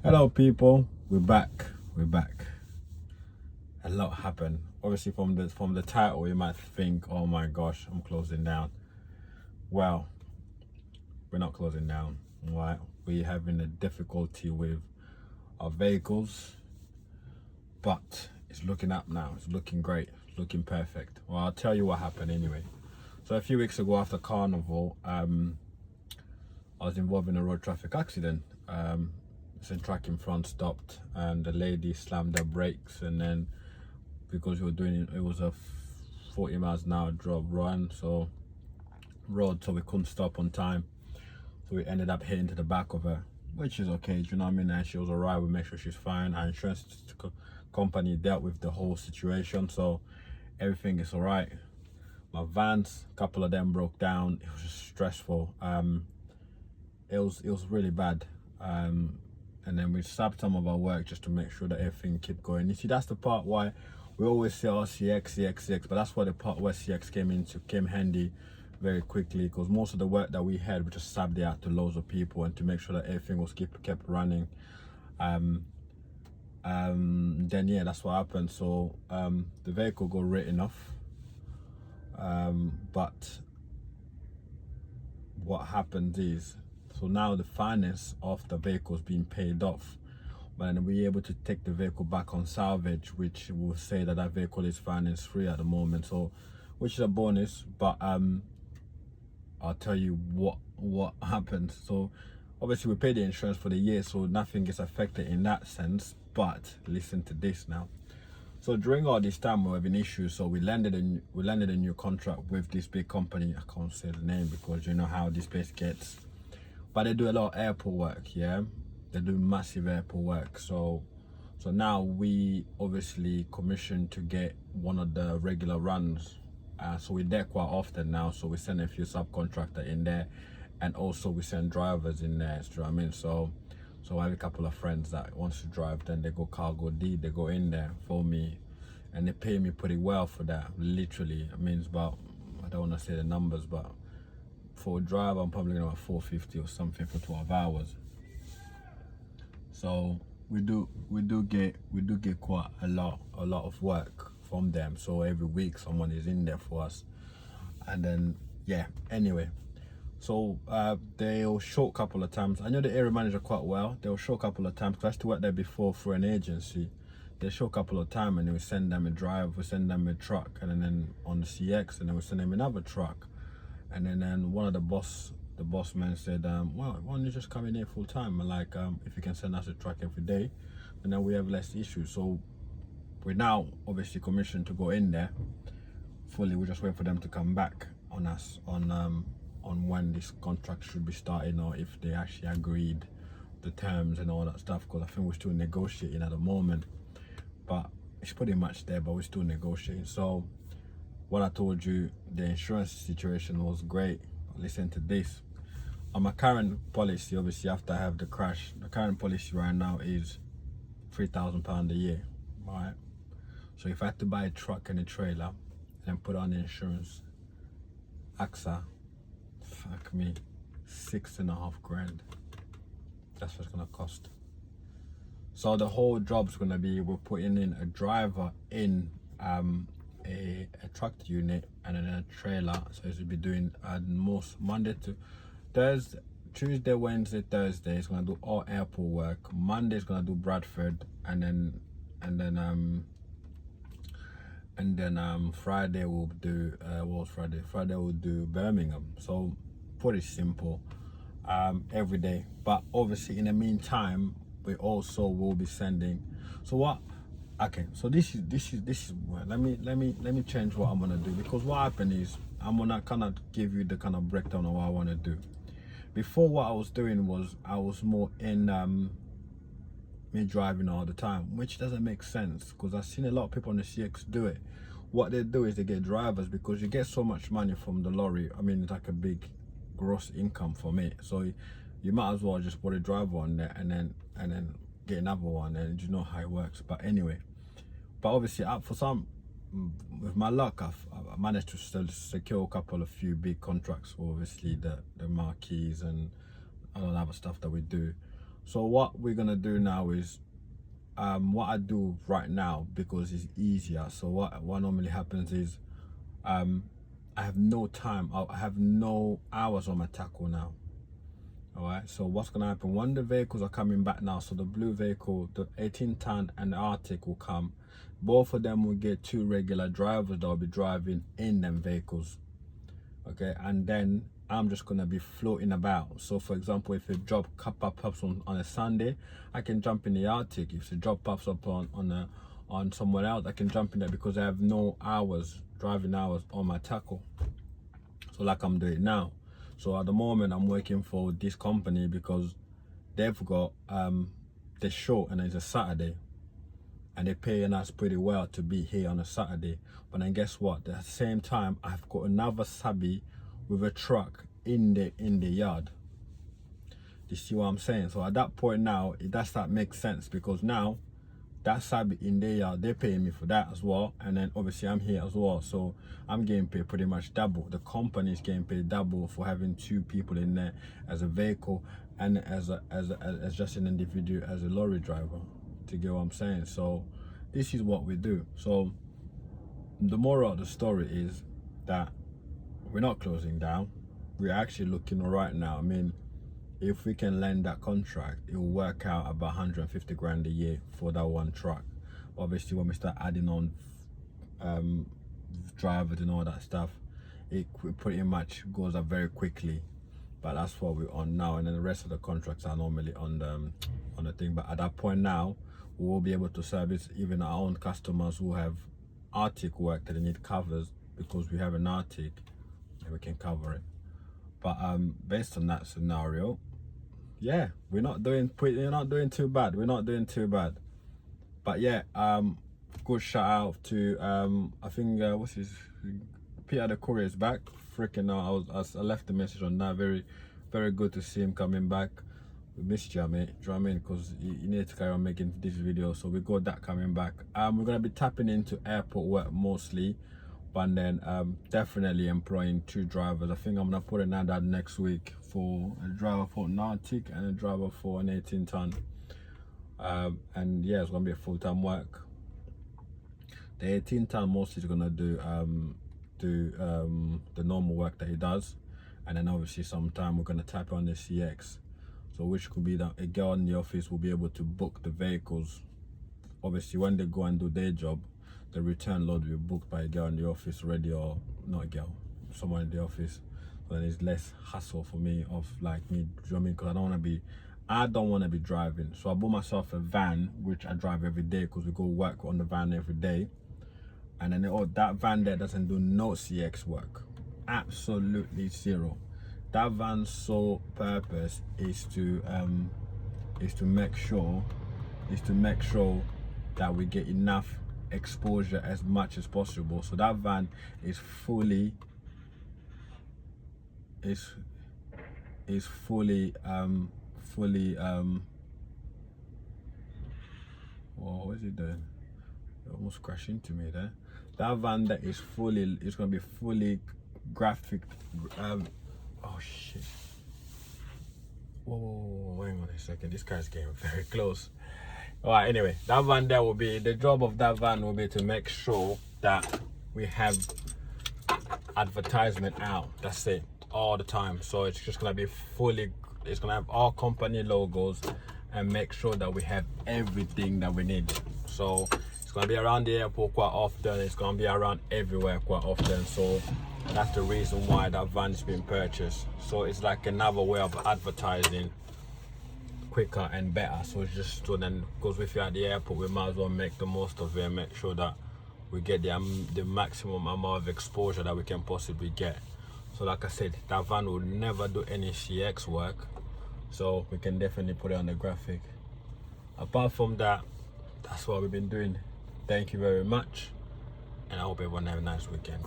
Hello people, we're back. A lot happened. Obviously from the title you might think, oh my gosh, I'm closing down. Well, we're not closing down. Right? We're having a difficulty with our vehicles, but it's looking up now. It's looking great, it's looking perfect. Well, I'll tell you what happened anyway. So a few weeks ago after Carnival, I was involved in a road traffic accident. Some truck in front stopped and the lady slammed her brakes, and then because we were doing it was a 40 miles an hour drop run, so we couldn't stop on time, so we ended up hitting to the back of her, which is okay, do you know what I mean? And she was alright. We make sure she's fine. Our insurance company dealt with the whole situation, so everything is alright. My vans, a couple of them broke down. It was just stressful. It was really bad. And then we stopped some of our work just to make sure that everything kept going. You see, that's the part why we always say, oh, CX, but that's why the part where CX came handy very quickly, because most of the work that we had, we just subbed it out to loads of people and to make sure that everything was kept running. Then yeah, that's what happened. So the vehicle got written off, but what happened is, so now the finance of the vehicle is being paid off, but then we're able to take the vehicle back on salvage, which will say that vehicle is finance free at the moment, so which is a bonus. But I'll tell you what happened. So obviously we pay the insurance for the year, so nothing gets affected in that sense. But listen to this now. So during all this time we were having issues, so we landed a new contract with this big company. I can't say the name because you know how this place gets, but they do a lot of airport work. Yeah, they do massive airport work. So now we obviously commissioned to get one of the regular runs. So we're there quite often now, so we send a few subcontractors in there, and also we send drivers in there. Do you know what I mean? So I have a couple of friends that wants to drive, then they go cargo D, they go in there for me, and they pay me pretty well for that. Literally, it means about, I don't want to say the numbers, but for a drive I'm probably about 450 or something for 12 hours. So we do get quite a lot of work from them. So every week someone is in there for us, and then yeah. Anyway, so they'll show a couple of times. I know the area manager quite well. They'll show a couple of times because I used to work there before through an agency. They show a couple of times, and then we send them a drive, we send them a truck, and then on the CX, and then we send them another truck. And then one of the boss man said, well, why don't you just come in here full time? And like, if you can send us a truck every day, and then we have less issues. So we're now obviously commissioned to go in there fully. We just wait for them to come back on us on when this contract should be starting, or if they actually agreed the terms and all that stuff, because I think we're still negotiating at the moment, but it's pretty much there, but we're still negotiating. So what I told you, the insurance situation was great. Listen to this. On my current policy, obviously after I have the crash, the current policy right now is £3,000 a year, right? So if I had to buy a truck and a trailer and put on the insurance, AXA, fuck me, 6.5 grand. That's what it's gonna cost. So the whole job's gonna be, we're putting in a driver in a truck unit and then a trailer. So it should be doing most Monday to Thursday, Tuesday, Wednesday, Thursday it's gonna do all airport work. Monday is gonna do Bradford, and then Friday we'll do Friday we'll do Birmingham. So pretty simple every day. But obviously in the meantime we also will be sending, so what, okay, so this is well, let me change what I'm gonna do, because what happened is I'm gonna kind of give you the kind of breakdown of what I want to do. Before, what I was doing was I was more in me driving all the time, which doesn't make sense, because I've seen a lot of people on the CX do it. What they do is they get drivers, because you get so much money from the lorry. I mean, it's like a big gross income for me, so you might as well just put a driver on there and then get another one, and you know how it works. But anyway, but obviously for some, with my luck, I managed to still secure a few big contracts for obviously the marquees and all the other stuff that we do. So what we're gonna do now is what I do right now, because it's easier. So what normally happens is I have no time, I have no hours on my tackle now. All right, so what's gonna happen when the vehicles are coming back now? So the blue vehicle, the 18-ton and the Arctic will come. Both of them will get 2 regular drivers that will be driving in them vehicles. Okay, and then I'm just gonna be floating about. So for example, if a job pops on a Sunday, I can jump in the Arctic. If the job pops up on somewhere else, I can jump in there, because I have no hours, driving hours on my tackle. So like I'm doing now. So at the moment I'm working for this company because they've got the show, and it's a Saturday, and they're paying us pretty well to be here on a Saturday. But then guess what? At the same time, I've got another subby with a truck in the yard. You see what I'm saying? So at that point now, it does start make sense, because now that subby in their yard, they're paying me for that as well, and then obviously I'm here as well, so I'm getting paid pretty much double. The company is getting paid double for having 2 people in there as a vehicle, and as just an individual, as a lorry driver. To get what I'm saying? So this is what we do. So the moral of the story is that we're not closing down. We're actually looking all right now. I mean, if we can land that contract, it will work out about 150 grand a year for that one truck. Obviously, when we start adding on drivers and all that stuff, it pretty much goes up very quickly. But that's what we're on now, and then the rest of the contracts are normally on the thing. But at that point now, we will be able to service even our own customers who have Arctic work that they need covers, because we have an Arctic and we can cover it. But based on that scenario, yeah, we're not doing too bad. We're not doing too bad. But yeah, good shout out to I think what's his, Peter the Courier is back. Freaking I left the message on that. Very good to see him coming back. We missed you, mate. Do you know what I mean? Because you need to carry on making this video. So we got that coming back. We're gonna be tapping into airport work mostly, but then definitely employing 2 drivers. I think I'm gonna put an ad out next week for a driver for an Arctic and a driver for an 18-ton. And yeah, it's gonna be a full-time work. The 18-ton mostly is gonna do the normal work that he does, and then obviously sometime we're gonna tap on the CX. So which could be that a girl in the office will be able to book the vehicles. Obviously when they go and do their job, the return load will be booked by a girl in the office already, or not a girl, someone in the office. So then it's less hassle for me of like me, do you know what I mean? Because I don't want to be driving. So I bought myself a van, which I drive every day, because we go work on the van every day. And then that van there doesn't do no CX work, absolutely zero. That van's sole purpose is to make sure that we get enough exposure as much as possible. So that van is fully whoa, what is it doing? It almost crashed into me there. That van that is fully, it's gonna be fully graphic. Oh shit. Whoa, hang on a second. This guy's getting very close. Alright, anyway, that van there will be, the job of that van will be to make sure that we have advertisement out. That's it, all the time. So it's just gonna be it's gonna have all company logos and make sure that we have everything that we need. So it's gonna be around the airport quite often. It's gonna be around everywhere quite often. So that's the reason why that van is being purchased. So it's like another way of advertising quicker and better. So it's just, so then, because if you're at the airport, we might as well make the most of it and make sure that we get the maximum amount of exposure that we can possibly get. So like I said, that van will never do any CX work, so we can definitely put it on the graphic. Apart from that, that's what we've been doing. Thank you very much, and I hope everyone have a nice weekend.